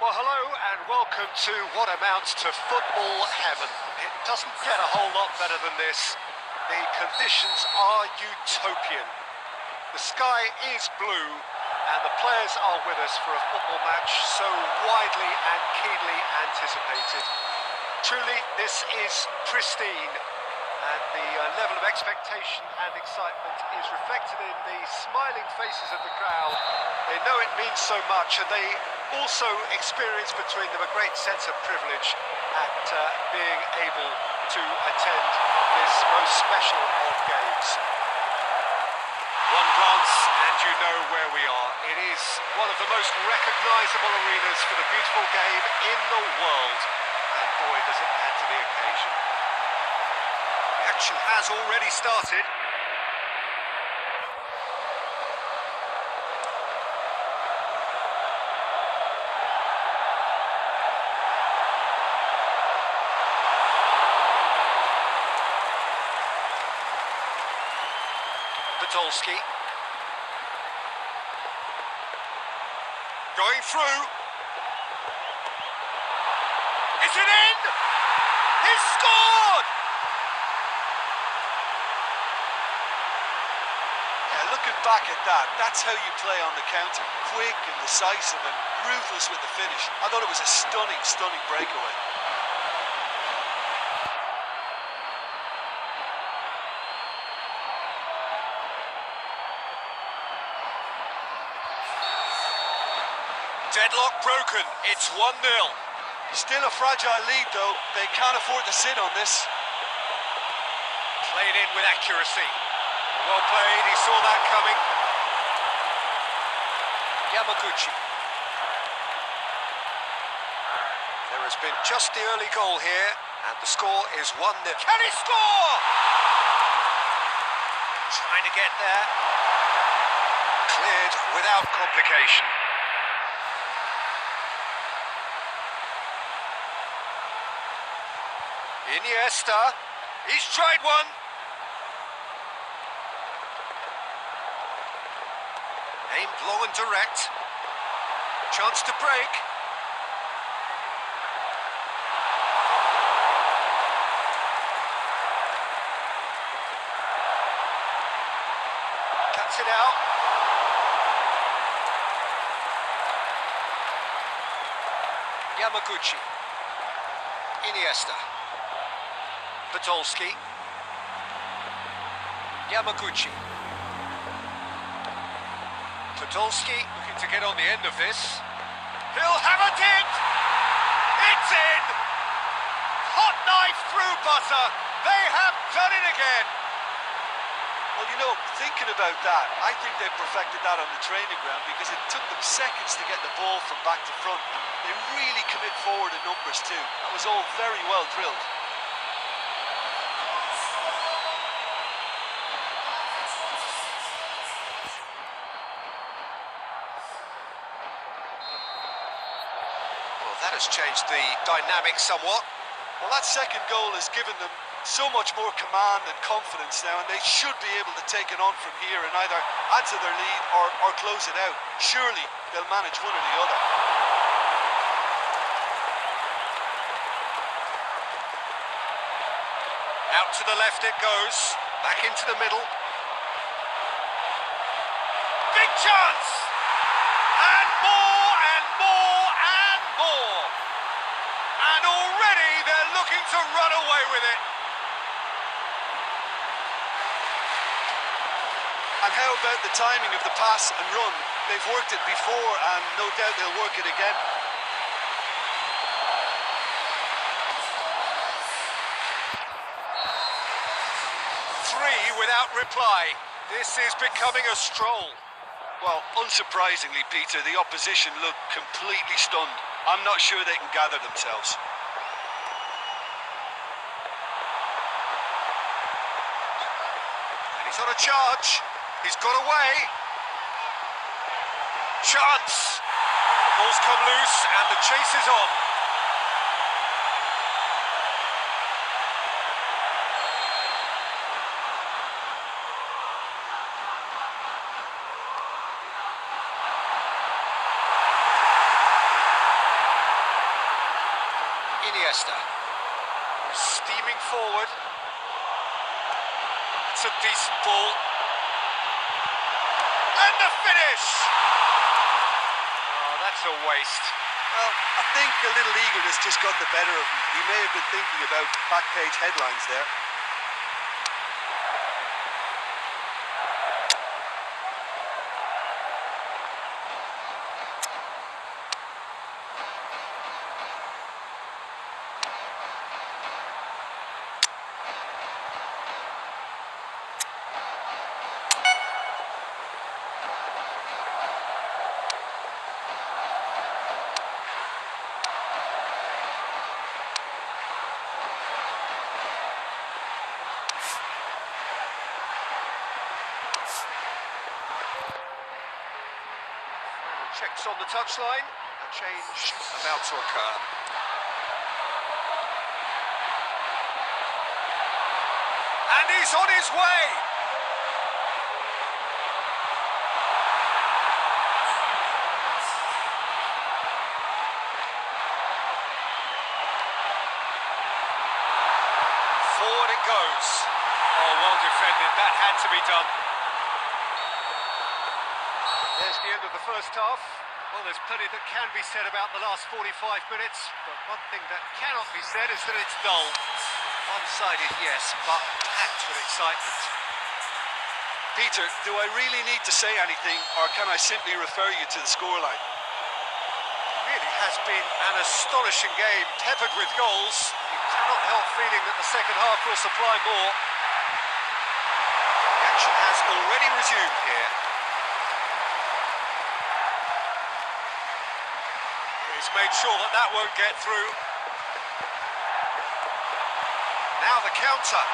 Well, hello and welcome to what amounts to football heaven. It doesn't get a whole lot better than this. The conditions are utopian. The sky is blue and the players are with us for a football match so widely and keenly anticipated. Truly, this is pristine, and the level of expectation and excitement is reflected in the smiling faces of the crowd. They know it means so much, and they also experience between them a great sense of privilege at being able to attend this most special of games. One glance and you know where we are. It is one of the most recognisable arenas for the beautiful game in the world, and boy does it add to the occasion. The action has already started. Podolski. Going through. Is it in? He's scored! Yeah, looking back at that, that's how you play on the counter. Quick and decisive and ruthless with the finish. I thought it was a stunning, stunning breakaway. Deadlock broken, it's 1-0. Still a fragile lead though, they can't afford to sit on this. Played in with accuracy. Well played, he saw that coming. Yamaguchi. There has been just the early goal here, and the score is 1-0. Can he score? Trying to get there. Cleared without complication. Iniesta, he's tried one. Aimed long and direct. Chance to break. Cuts it out. Yamaguchi. Iniesta. Podolski. Yamaguchi. Podolski looking to get on the end of this. He'll have it in! It's in! Hot knife through butter. They have done it again. Well, you know, thinking about that, I think they perfected that on the training ground because it took them seconds to get the ball from back to front. They really commit forward in numbers too. That was all very well drilled. That has changed the dynamic somewhat. Well, that second goal has given them so much more command and confidence now, and they should be able to take it on from here and either add to their lead or close it out. Surely they'll manage one or the other. Out to the left it goes, back into the middle. Big chance! And more and more and more. And already they're looking to run away with it. And how about the timing of the pass and run? They've worked it before and no doubt they'll work it again. Three without reply. This is becoming a stroll. Well, unsurprisingly, Peter, the opposition look completely stunned. I'm not sure they can gather themselves. And he's on a charge. He's got away. Chance. The ball's come loose and the chase is on. Leicester. Steaming forward. It's a decent ball. And the finish! Oh, that's a waste. Well, I think a little eagerness just got the better of him. He may have been thinking about back page headlines there. Checks on the touchline. A change about to occur. And he's on his way! Forward it goes. Oh, well defended. That had to be done. There's the end of the first half. Well, there's plenty that can be said about the last 45 minutes, but one thing that cannot be said is that it's dull. One-sided, yes, but packed with excitement. Peter, do I really need to say anything, or can I simply refer you to the scoreline? It really has been an astonishing game, peppered with goals. You cannot help feeling that the second half will supply more. The action has already resumed here. He's made sure that that won't get through. Now the counter.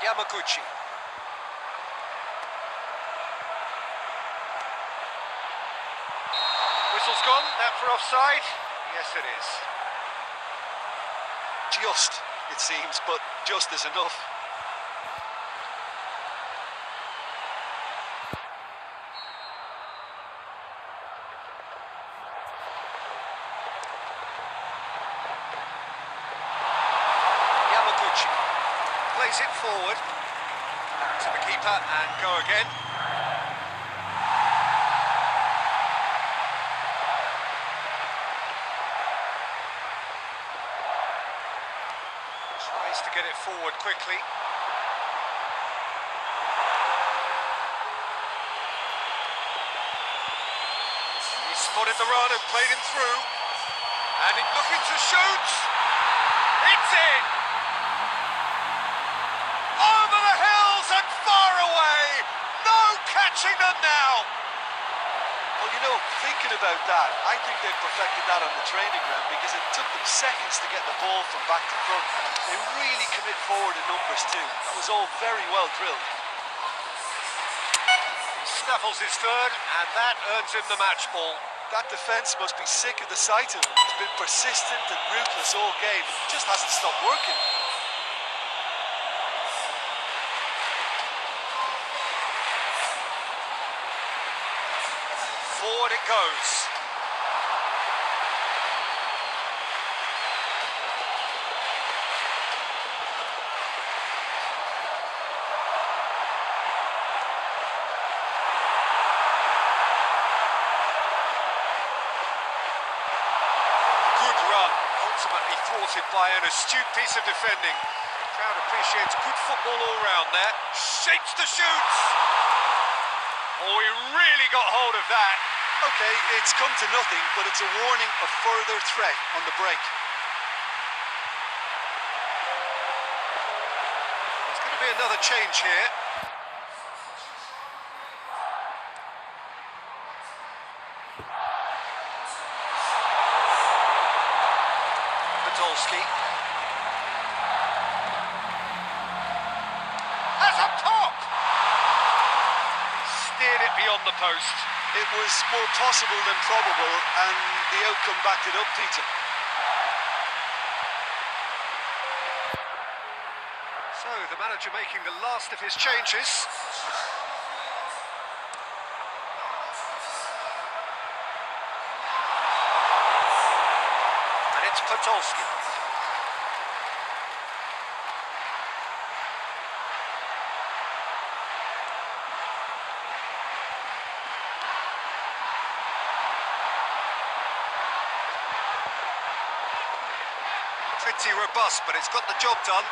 Yamaguchi. Whistle's gone, that for offside? Yes, it is. Just, it seems, but just is enough. Yamaguchi plays it forward to the keeper and go again. Tries to get it forward quickly. He spotted the run and played him through. And looking to shoot. It's in! Over the hills and far away! No catching them now! Well, you know, thinking about that, I think they've perfected that on the training ground because it took them seconds to get the ball from back to front. They really commit forward in numbers too. That was all very well drilled. Snaffles his third, and that earns him the match ball. That defence must be sick of the sight of him. He's been persistent and ruthless all game. It just hasn't stopped working. Forward it goes. Good run, ultimately thwarted by an astute piece of defending. The crowd appreciates good football all round there. Shapes to shoot! Oh, he really got hold of that. Okay, it's come to nothing, but it's a warning of further threat on the break. There's going to be another change here. Podolski. Has a pop! He steered it beyond the post. It was more possible than probable, and the outcome backed it up, Peter. So, the manager making the last of his changes. It's Podolski. Pretty robust, but it's got the job done.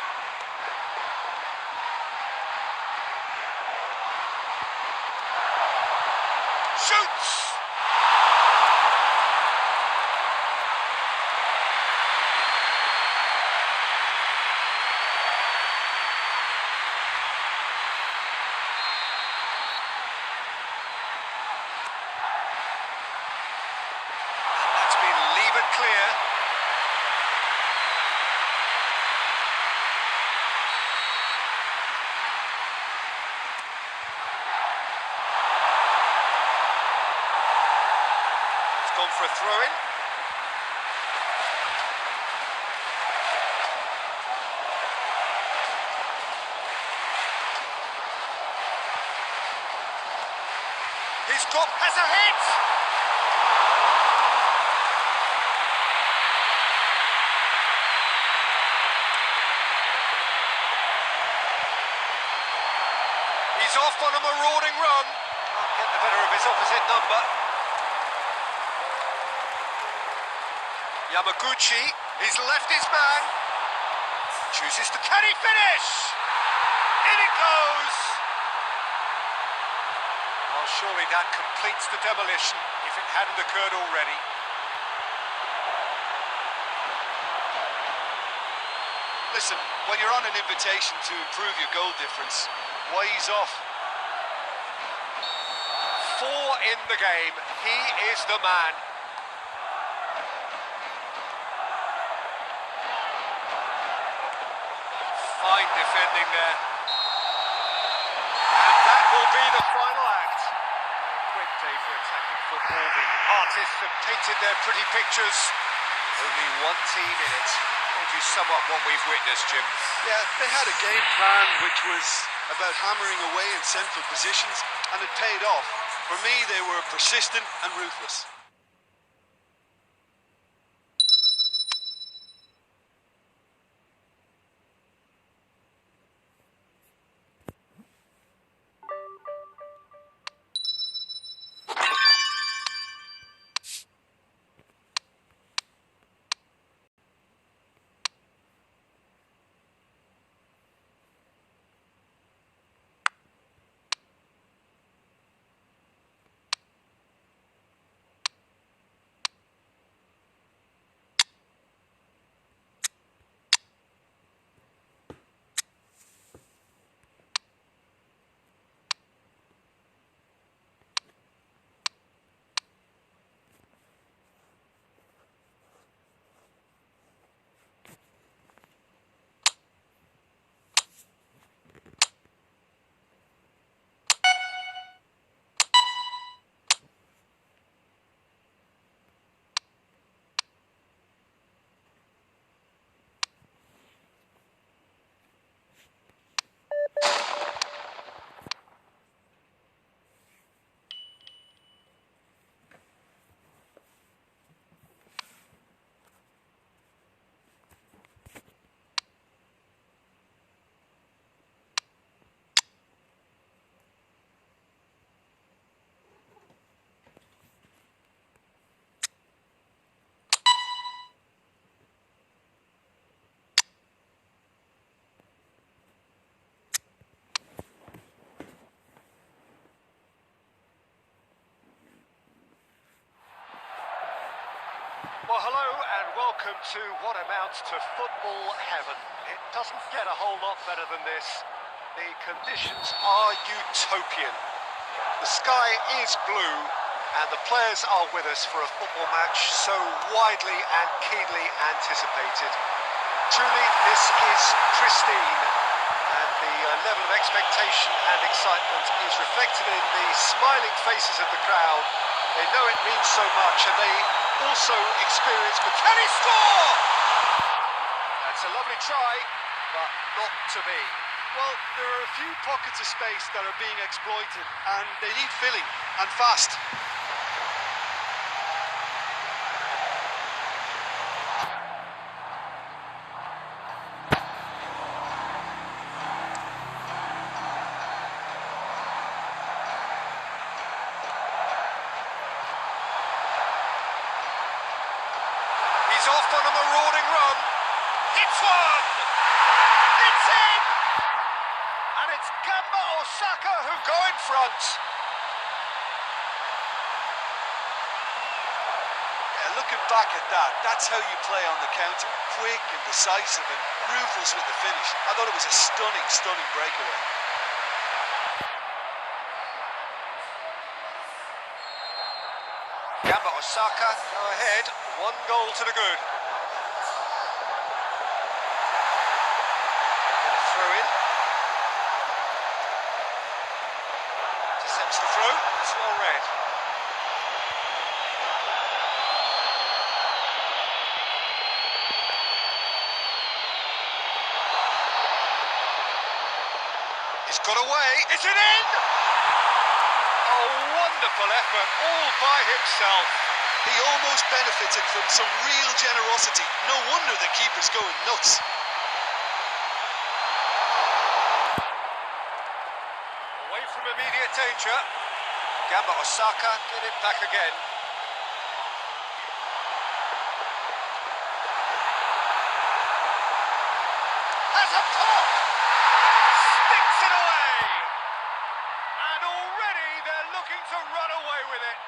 Shoots! That's been levered clear. Gone for a throw-in. His drop has a hit! He's off on a marauding run. Can't get the better of his opposite number. Yamaguchi, he's left his man. Chooses to, can he finish? In it goes! Well, surely that completes the demolition, if it hadn't occurred already. Listen, when you're on an invitation to improve your goal difference, Wayae's off. 4 in the game. He is the man. Fine defending there. And that will be the final act. A great day for attacking football. The artists have painted their pretty pictures. Only one team in it. How would you sum up what we've witnessed, Jim? Yeah, they had a game plan which was about hammering away in central positions, and it paid off. For me, they were persistent and ruthless. Well, hello and welcome to what amounts to football heaven. It doesn't get a whole lot better than this. The conditions are utopian. The sky is blue and the players are with us for a football match so widely and keenly anticipated. Truly, this is pristine, and the level of expectation and excitement is reflected in the smiling faces of the crowd. They know it means so much, and they also experience, but can he score? That's a lovely try, but not to be. Well, there are a few pockets of space that are being exploited, and they need filling, and fast. He's off on a marauding run. Hits one! It's in! And it's Gamba Osaka who go in front. Yeah, looking back at that, that's how you play on the counter. Quick and decisive and ruthless with the finish. I thought it was a stunning, stunning breakaway. Gamba Osaka go ahead, 1 goal to the good. Get a throw in. Intercepts the throw, it's well read. He's got away, is it in? A wonderful effort, all by himself. He almost benefited from some real generosity. No wonder the keeper's going nuts. Away from immediate danger. Gamba Osaka get it back again. Has a pop! Sticks it away! And already they're looking to run away with it.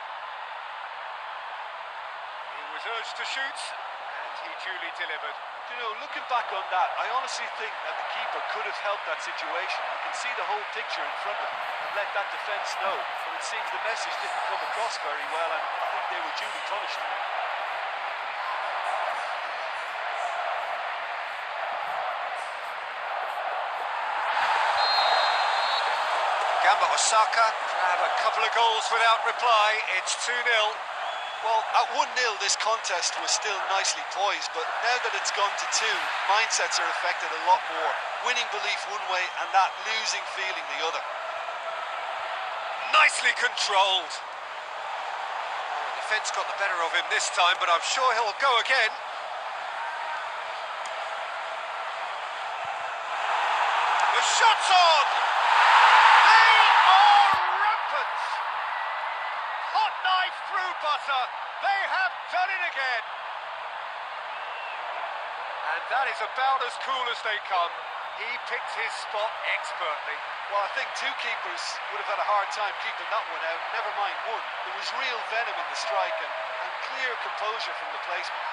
He was urged to shoot, and he duly delivered. You know, looking back on that, I honestly think that the keeper could have helped that situation. You can see the whole picture in front of him and let that defence know. But it seems the message didn't come across very well, and I think they were duly punished. Gamba Osaka grab a couple of goals without reply. It's 2-0. Well, at 1-0, this contest was still nicely poised, but now that it's gone to 2, mindsets are affected a lot more. Winning belief one way and that losing feeling the other. Nicely controlled. The defence got the better of him this time, but I'm sure he'll go again. The shot's on! They are rampant! Hot knife through butter. They have done it again. And that is about as cool as they come. He picked his spot expertly. Well, I think 2 keepers would have had a hard time keeping that one out, never mind 1. There was real venom in the strike and clear composure from the placement.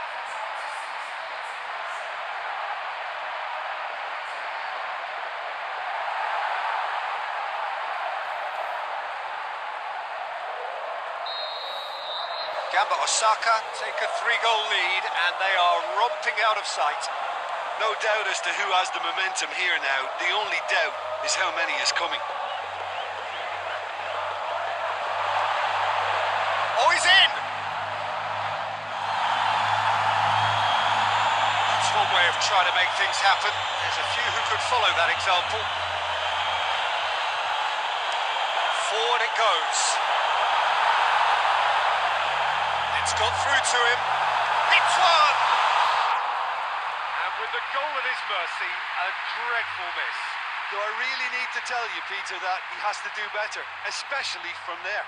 Gamba Osaka take a 3-goal lead and they are romping out of sight. No doubt as to who has the momentum here now. The only doubt is how many is coming. Oh, he's in! That's one way of trying to make things happen. There's a few who could follow that example. Forward it goes. It's got through to him. It's one! And with the goal at his mercy, a dreadful miss. Do I really need to tell you, Peter, that he has to do better, especially from there?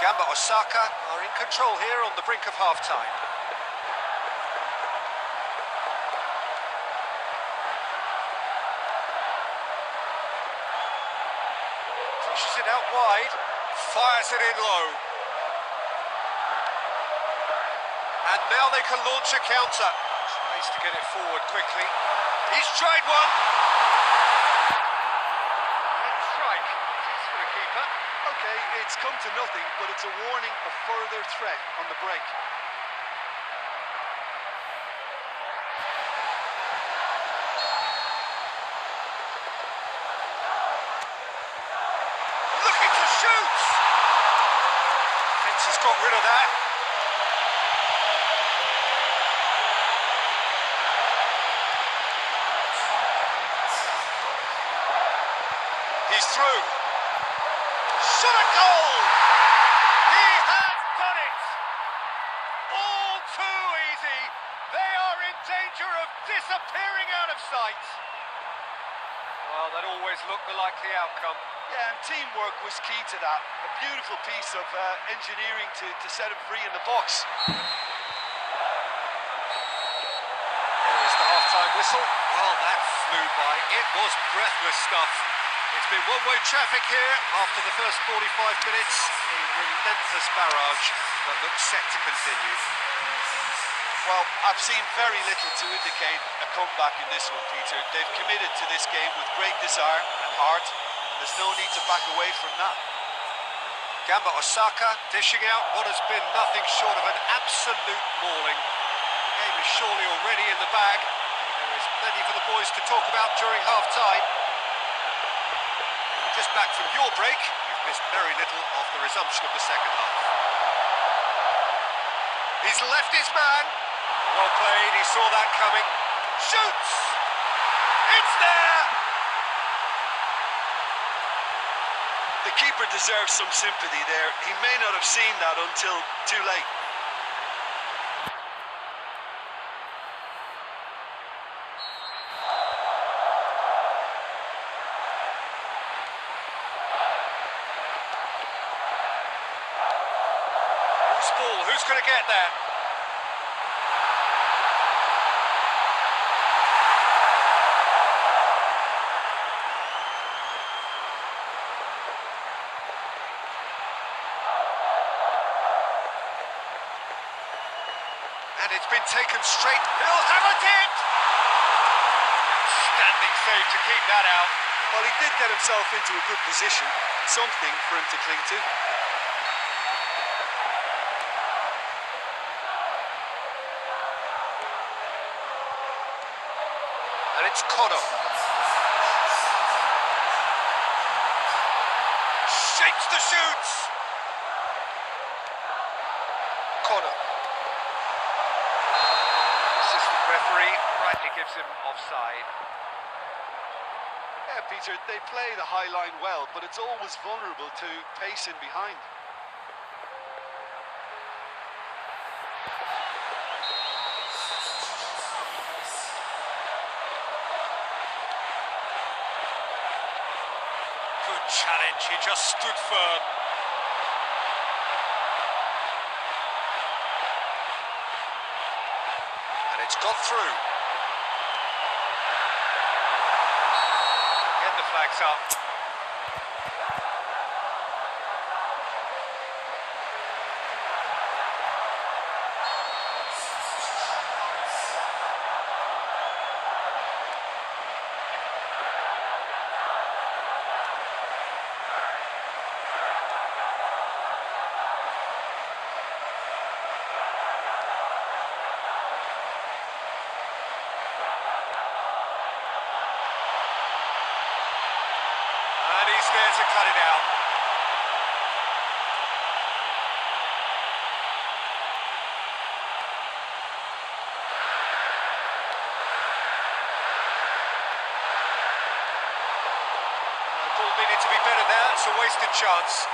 Gamba Osaka are in control here on the brink of half-time. Pushes it out wide, fires it in low. And now they can launch a counter. Tries to get it forward quickly. He's tried one. And strike. It's for the keeper. Okay, it's come to nothing, but it's a warning of further threat on the break. Looking to shoot! Fence has got rid of that. He's through. Shot a goal! He has done it! likely outcome. Yeah, and teamwork was key to that. A beautiful piece of engineering to set him free in the box. There is the half-time whistle. Well, that flew by. It was breathless stuff. It's been one-way traffic here after the first 45 minutes. A relentless barrage that looks set to continue. Well, I've seen very little to indicate a comeback in this one, Peter. They've committed to this game with great desire and heart. There's no need to back away from that. Gamba Osaka dishing out what has been nothing short of an absolute mauling. The game is surely already in the bag. There is plenty for the boys to talk about during half-time. Just back from your break, you've missed very little of the resumption of the second half. He's left his man. Well played, he saw that coming. Shoots! It's there! The keeper deserves some sympathy there. He may not have seen that until too late. Who's ball? Who's going to get that? And it's been taken straight. He'll have a dip! Outstanding save to keep that out. Well, he did get himself into a good position. Something for him to cling to. And it's Connor. Shakes the shoots! Connor. Assistant referee rightly gives him offside. Yeah, Peter, they play the high line well, but it's always vulnerable to pace in behind. Good challenge, he just stood firm. And it's got through. Get the flags up. And he's there to cut it out. The ball needed to be better there, it's a wasted chance.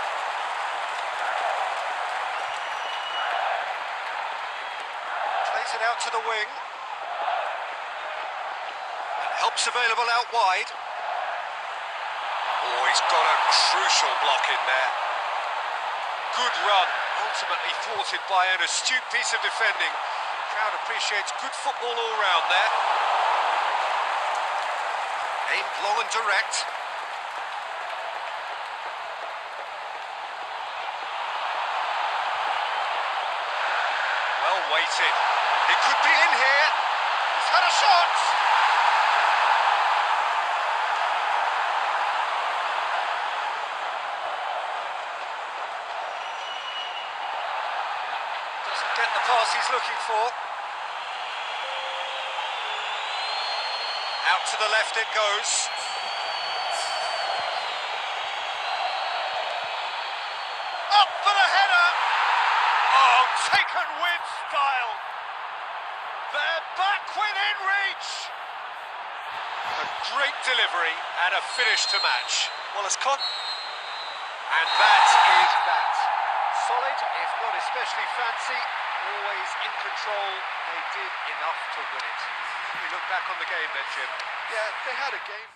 Plays it out to the wing. And help's available out wide. Oh, he's got a crucial block in there. Good run, ultimately thwarted by an astute piece of defending. Crowd appreciates good football all round there. Aimed long and direct. Well weighted. It could be in here. He's had a shot. Doesn't get the pass he's looking for. Out to the left it goes. Up for the header! Oh, taken with style! They're back within reach! A great delivery and a finish to match. Well, it's caught. And that is that. Solid, if not especially fancy, always in control. They did enough to win it. We look back on the game then, Jim. Yeah, they had a game.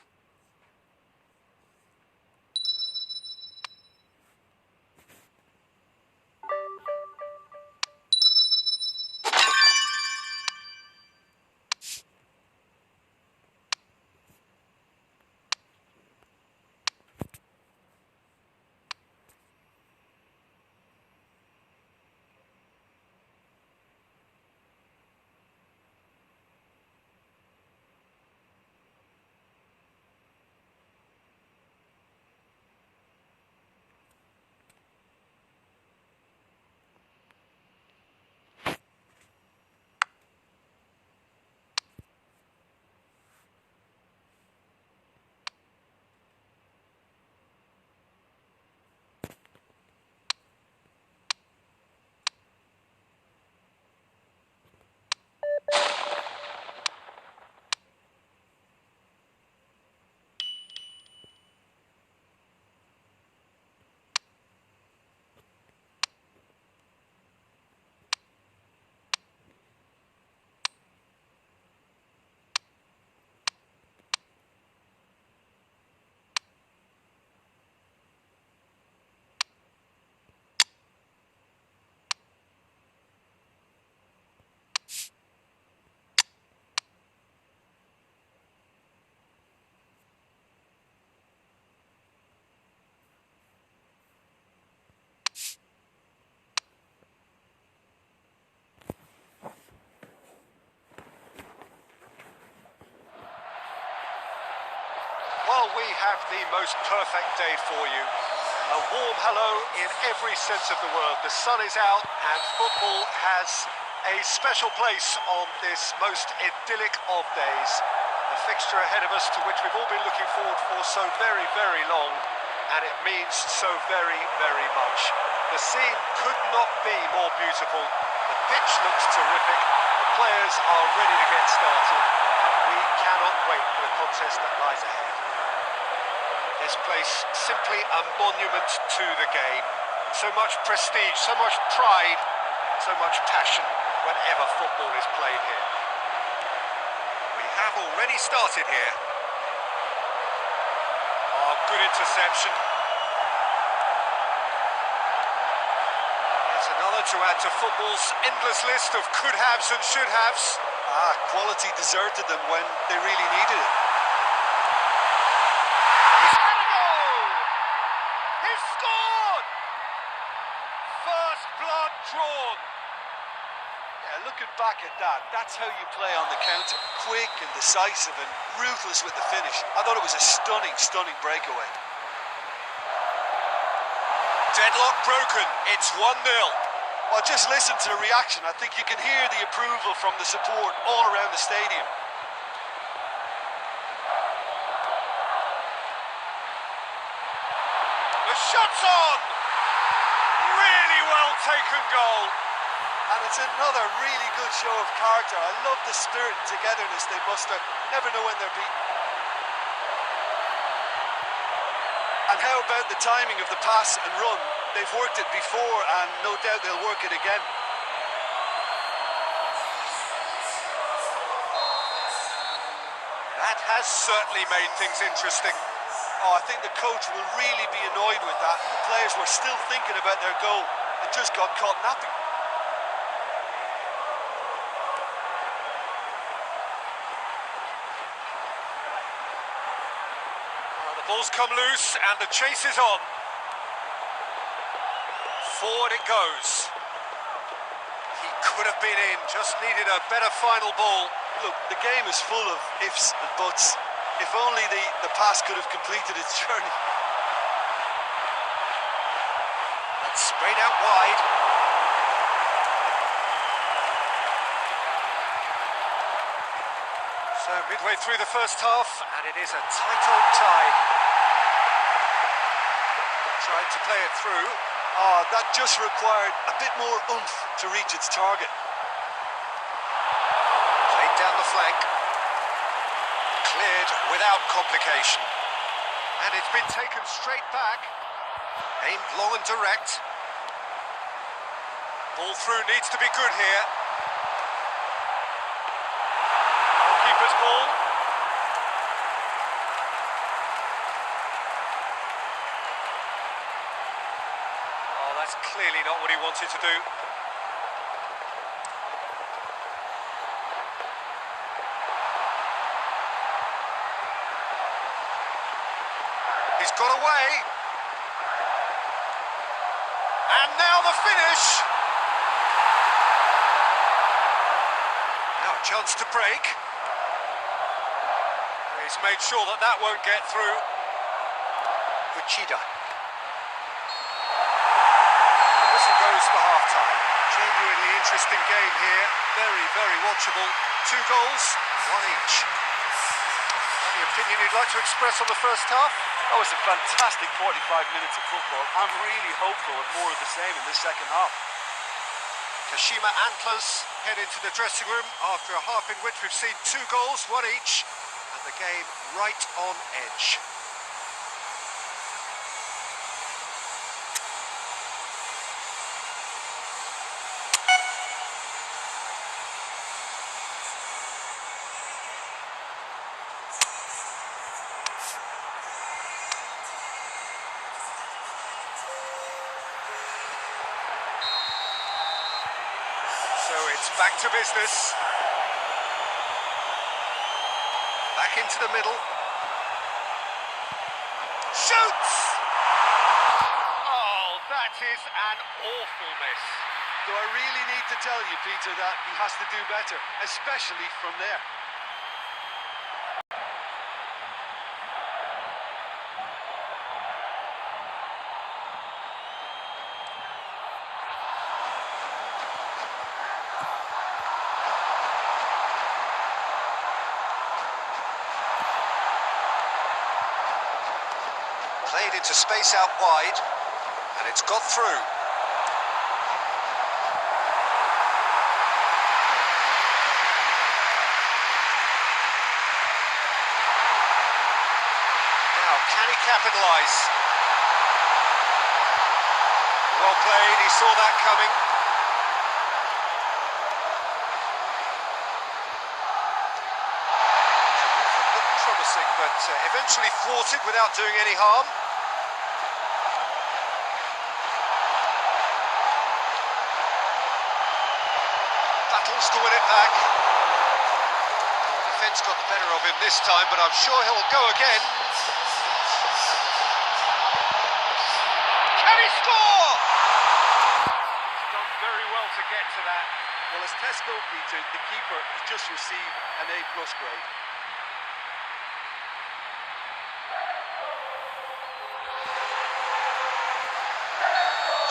we have the most perfect day for you. A warm hello in every sense of the word. The sun is out and football has a special place on this most idyllic of days. A fixture ahead of us to which we've all been looking forward for so very, very long, and it means so very, very much. The scene could not be more beautiful. The pitch looks terrific. The players are ready to get started. We cannot wait for the contest that lies ahead. This place simply a monument to the game. So much prestige, so much pride, so much passion whenever football is played here. We have already started here. Oh, good interception. It's another to add to football's endless list of could-haves and should-haves. Quality deserted them when they really needed it. He's had a goal! He's scored! First blood drawn. Yeah, looking back at that, that's how you play on the counter. Quick and decisive and ruthless with the finish. I thought it was a stunning, stunning breakaway. Deadlock broken. It's 1-0. Well, just listen to the reaction. I think you can hear the approval from the support all around the stadium. The shot's on! Really well taken goal. And it's another really good show of character. I love the spirit and togetherness they muster. Never know when they're beaten. And how about the timing of the pass and run? They've worked it before and no doubt they'll work it again. That has certainly made things interesting. Oh, I think the coach will really be annoyed with that. The players were still thinking about their goal and just got caught napping. The ball's come loose and the chase is on. Forward it goes. He could have been in, just needed a better final ball. Look, the game is full of ifs and buts. If only the pass could have completed its journey. That's sprayed out wide. So midway through the first half, and it is a tight old tie. Tried to play it through. Oh, that just required a bit more oomph to reach its target. Played down the flank. Cleared without complication. And it's been taken straight back. Aimed long and direct. Ball through needs to be good here. Goalkeeper's ball. That's clearly not what he wanted to do. He's got away. And now the finish. Now a chance to break. He's made sure that that won't get through. Uchida. Goes for half-time. Genuinely interesting game here. Very, very watchable. 2 goals, 1 each. Any opinion you'd like to express on the first half? That was a fantastic 45 minutes of football. I'm really hopeful of more of the same in this second half. Kashima Antlers head into the dressing room after a half in which we've seen 2 goals, 1 each, and the game right on edge. It's back to business. Back into the middle. Shoots! Oh, that is an awful miss. Do I really need to tell you, Peter, that he has to do better, especially from there? played into space out wide, and it's got through. Now, can he capitalise? Well played, he saw that coming. Looked promising, but eventually thwarted without doing any harm. Battles to win it back. Defence got the better of him this time, but I'm sure he'll go again. Can he score? He's done very well to get to that. Well, as Tesco Peter, the keeper has just received an A+ grade.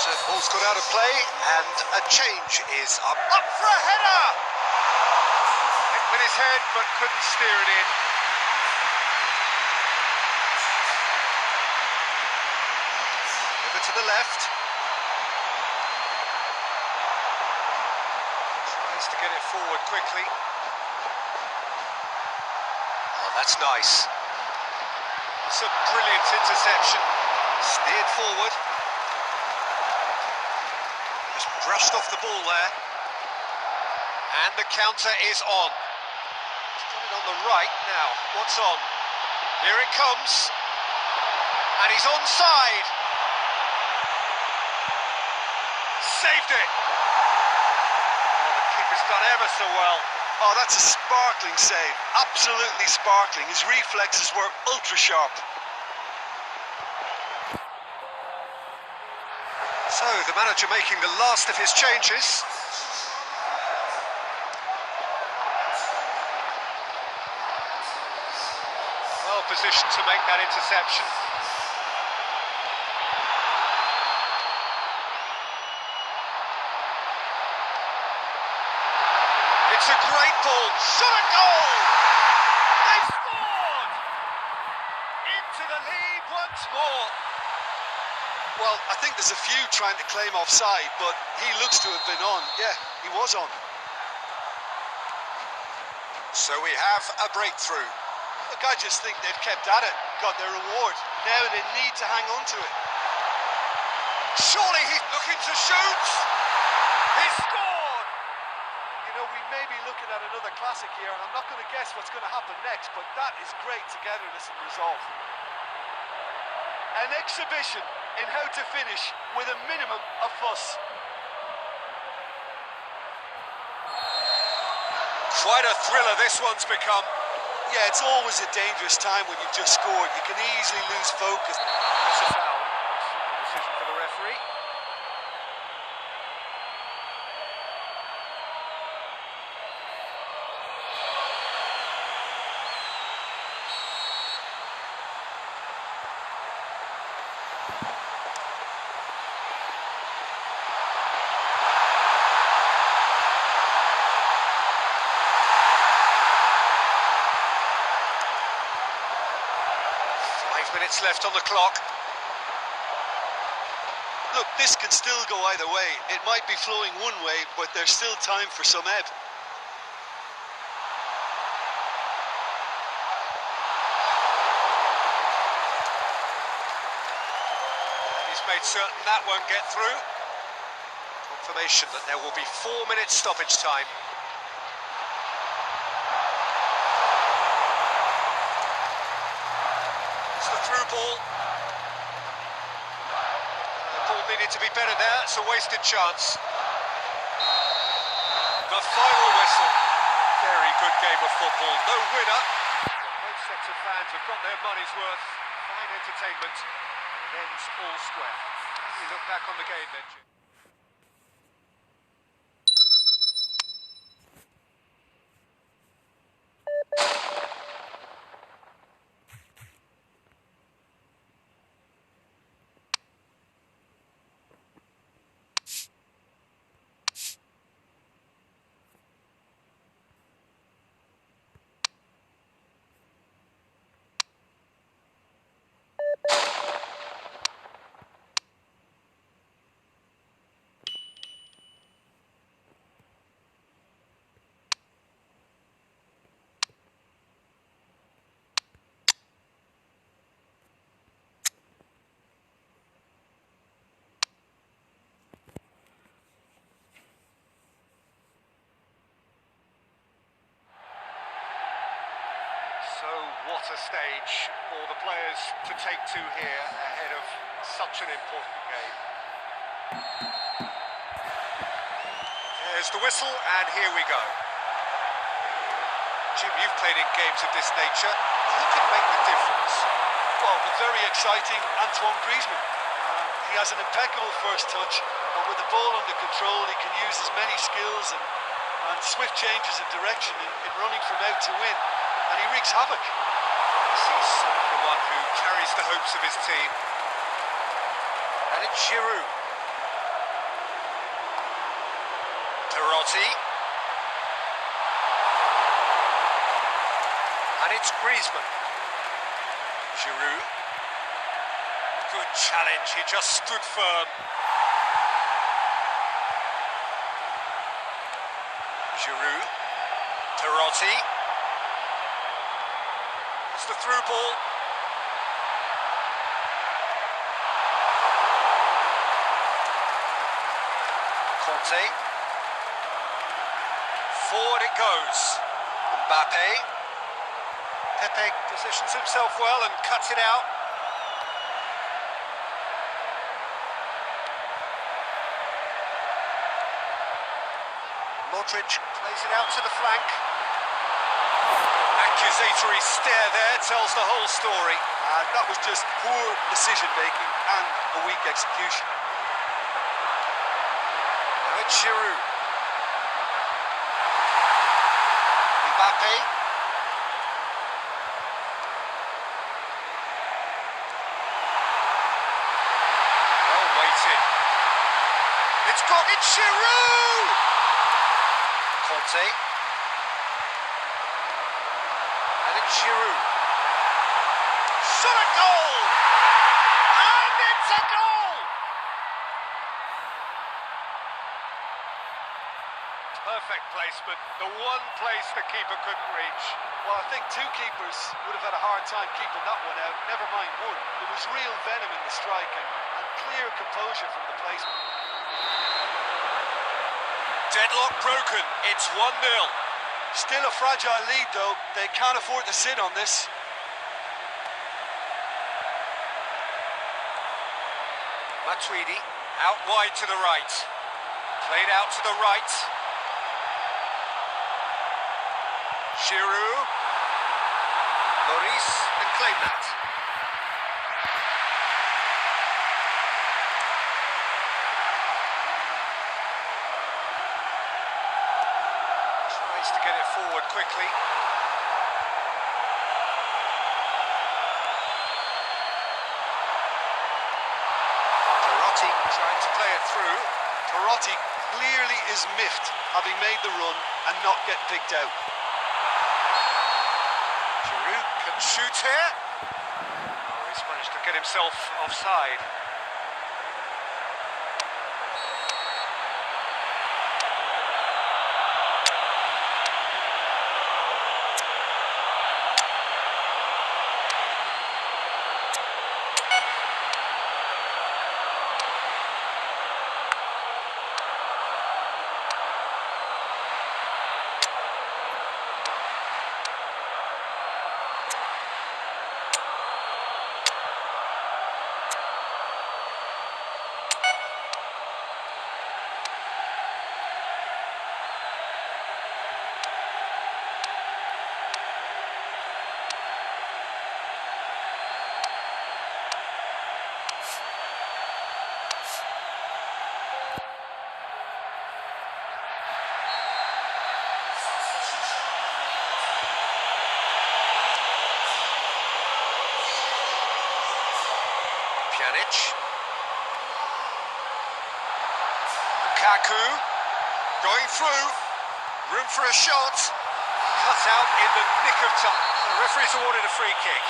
So the ball's got out of play, and a change is up. Up for a header! Hit with his head, but couldn't steer it in. Over to the left. Tries to get it forward quickly. Oh, that's nice. It's a brilliant interception. Steered forward. Just brushed off the ball there. And the counter is on. He's got it on the right now. What's on? Here it comes. And he's onside. Saved it. Oh, the keeper's done ever so well. Oh, that's a sparkling save. Absolutely sparkling. His reflexes were ultra sharp. So, the manager making the last of his changes. Well positioned to make that interception. It's a great ball. Shot a goal! They scored! Into the lead once more. Well, I think there's a few trying to claim offside, but he looks to have been on. Yeah, he was on. So we have a breakthrough. Look, I just think they've kept at it, got their reward. Now they need to hang on to it. Surely he's looking to shoot! He scored! You know, we may be looking at another classic here, and I'm not going to guess what's going to happen next, but that is great togetherness and resolve. An exhibition in how to finish with a minimum of fuss. Quite a thriller this one's become. Yeah, it's always a dangerous time when you've just scored. You can easily lose focus. That's a foul. Decision for the referee. Minutes left on the clock. Look, this can still go either way. It might be flowing one way, but there's still time for some ebb. He's made certain that won't get through. Confirmation that there will be 4 minutes stoppage time. Through ball. The ball needed to be better there, it's a wasted chance. The final whistle. Very good game of football, no winner. Both sets of fans have got their money's worth. Fine entertainment. It ends all square. We look back on the game then, Jim. coach or the players to take to here ahead of such an important game. There's the whistle, and here we go. Jim, you've played in games of this nature. Who can make the difference? Well, the very exciting Antoine Griezmann. He has an impeccable first touch, and with the ball under control, he can use his many skills and swift changes of direction in running from out to win, and he wreaks havoc. He's the one who carries the hopes of his team. And it's Giroud. Perotti. And it's Griezmann. Giroud. Good challenge, he just stood firm. Giroud. Perotti. It's the through ball. Conte. Forward it goes. Mbappe. Pepe positions himself well and cuts it out. Modric plays it out to the flank. Accusatory stare there tells the whole story. And that was just poor decision-making and a weak execution. Now it's Giroud. Mbappe. Well waited. It's Giroud! Conte. And it's Giroud. Shot a goal! And it's a goal! Perfect placement, the one place the keeper couldn't reach. Well, I think two keepers would have had a hard time keeping that one out, never mind one. There was real venom in the strike and clear composure from the placement. Deadlock broken, it's 1-0. Still a fragile lead though, they can't afford to sit on this. Matuidi, out wide to the right. Played out to the right. Giroud. Lloris can claim that. Tries to get it forward quickly. Perotti trying to play it through. Perotti clearly is miffed, having made the run and not get picked out. Giroud can shoot here. Oh, he's managed to get himself offside. Lukaku going through, room for a shot, cut out in the nick of time. The referee's awarded a free kick.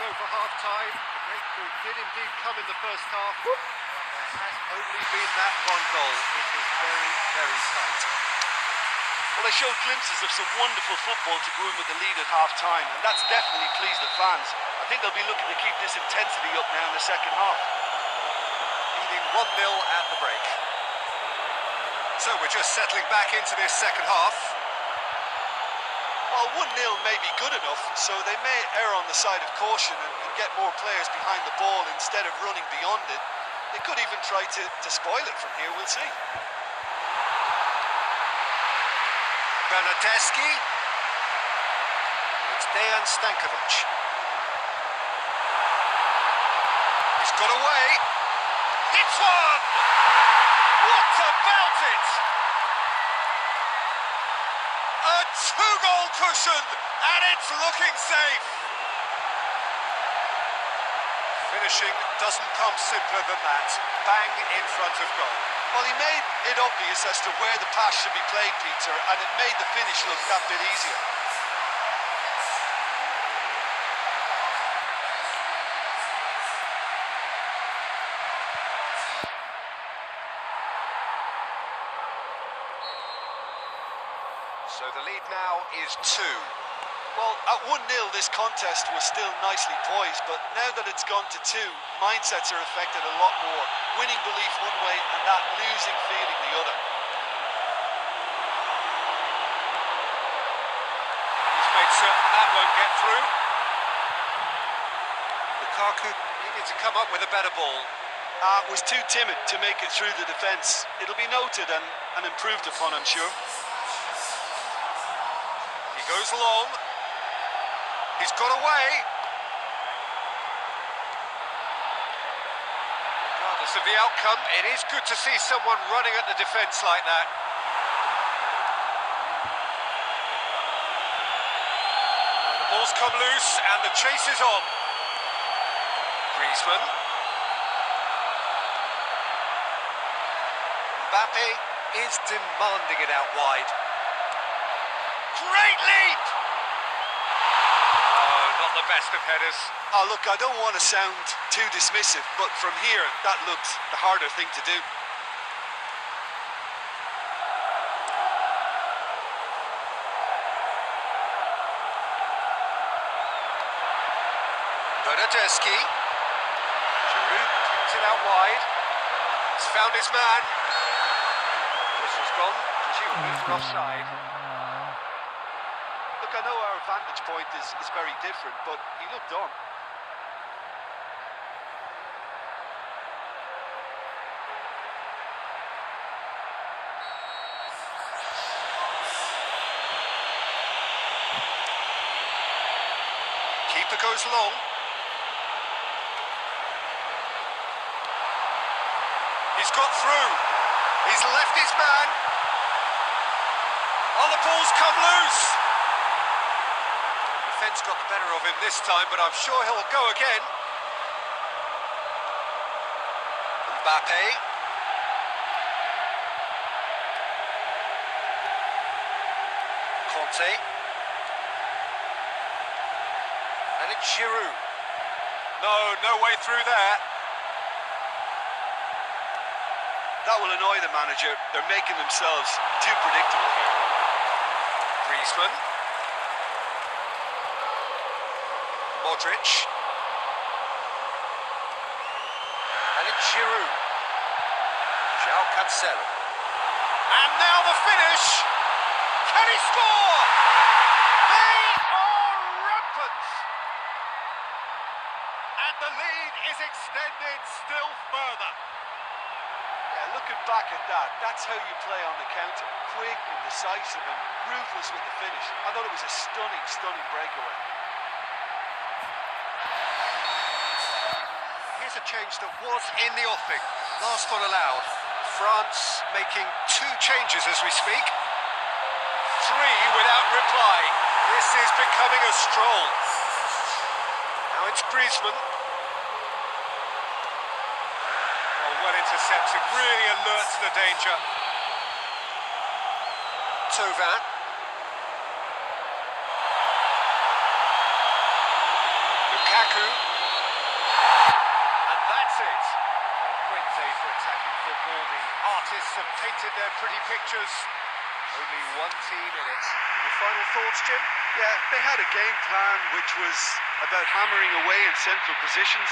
go for half-time. The breakthrough did indeed come in the first half, but there has only been that one goal. It was very, very tight. Well, they showed glimpses of some wonderful football to go in with the lead at half-time, and that's definitely pleased the fans. I think they'll be looking to keep this intensity up now in the second half. Leading 1-0 at the break. So we're just settling back into this second half. Well, 1-0 may be good enough, so they may err on the side of caution and get more players behind the ball instead of running beyond it. They could even try to spoil it from here, we'll see. Bernardeschi. It's Dejan Stankovic. He's got away. It's one! What about it? A two-goal cushion, and it's looking safe. Finishing doesn't come simpler than that. Bang in front of goal. Well, he made it obvious as to where the pass should be played, Peter, and it made the finish look that bit easier. So the lead now is 2. Well, at 1-0 this contest was still nicely poised, but now that it's gone to 2, mindsets are affected a lot more. Winning belief one way and that losing feeling the other. He's made certain that won't get through. Lukaku needed to come up with a better ball. Was too timid to make it through the defence. It'll be noted and improved upon, I'm sure. He goes long. He's got away. Regardless of the outcome, it is good to see someone running at the defence like that. The ball's come loose and the chase is on. Griezmann. Mbappe is demanding it out wide. Great leap! Oh, not the best of headers. Oh, look, I don't want to sound too dismissive, but from here, that looked the harder thing to do. Bernardeschi. Giroud turns it out wide. He's found his man. Whistle's gone, presumably for offside. Look, I know our vantage point is very different, but he looked on. Keeper goes long. He's got through. He's left his man. Oh, the ball's come loose. Defence got the better of him this time, but I'm sure he'll go again. Mbappe. Conte. And it's Giroud. No way through there. That will annoy the manager. They're making themselves too predictable here. Griezmann. Modric. And it's Giroud. João Cancelo. And now the finish. Can he score? They are rampant. And the lead is extended still further. Yeah, looking back at that, that's how you play on the counter. Quick and decisive and ruthless with the finish. I thought it was a stunning breakaway. Here's a change that was in the offing. Last one allowed. France making 2 changes as we speak. 3 without reply. This is becoming a stroll. Now it's Griezmann. Oh, well intercepted. Really alert to the danger. Thauvin. Lukaku. for attacking football. The artists have painted their pretty pictures. Only one team in it. Your final thoughts, Jim? Yeah, they had a game plan which was about hammering away in central positions.